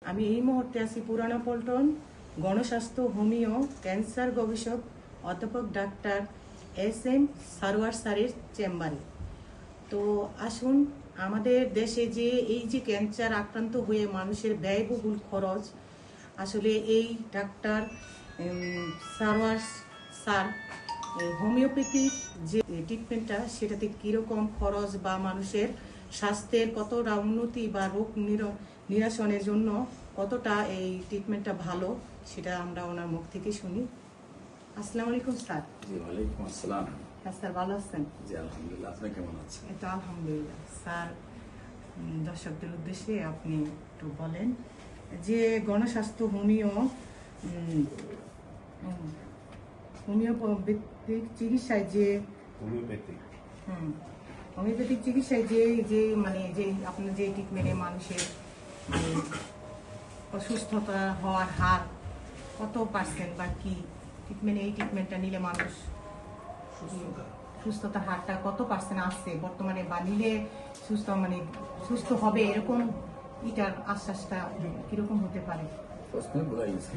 আমি এই মুহূর্তে আছি পুরানা পল্টন গণস্বাস্থ্য হোমিও ক্যান্সার গবেষক অধ্যাপক ডাক্তার SM সারোয়ার স্যারের চেম্বারে। তো আসুন, আমাদের দেশে যে এই যে ক্যান্সার আক্রান্ত হয়ে মানুষের ব্যয়বহুল খরচ, আসলে এই ডাক্তার সারোয়ার স্যার হোমিওপ্যাথিক যে ট্রিটমেন্টটা, সেটাতে কীরকম খরচ বা মানুষের স্বাস্থ্যের কতটা উন্নতি বা রোগ নিরসনের জন্য কতটা এই ট্রিটমেন্টটা ভালো, সেটা আমরা ওনার মুখ থেকে শুনি। আসসালামু আলাইকুম স্যার। জি, ওয়ালাইকুম আসসালাম। হ্যাঁ স্যার, ভালো আছেন? জি, আলহামদুলিল্লাহ। আপনি কেমন আছেন? এই তো আলহামদুলিল্লাহ। স্যার, দর্শকদের উদ্দেশ্যে আপনি একটু বলেন যে গণস্বাস্থ্য হোমিওপ্যাথিক চিকিৎসায় যে হোমিওপ্যাথিক চিকিৎসায় যে যে মানে যে আপনার যে ট্রিটমেন্টে মানুষের মানে অসুস্থতা হওয়ার হার কত পার্সেন্ট বা কি ট্রিটমেন্ট, এই ট্রিটমেন্টটা নিলে মানুষ সুস্থতার হারটা কত পার্সেন্ট আসছে বর্তমানে, বা নিলে সুস্থ হবে, এরকম এটার আশ্বাসটা কিরকম হতে পারে? প্রশ্ন বোঝা গেছে।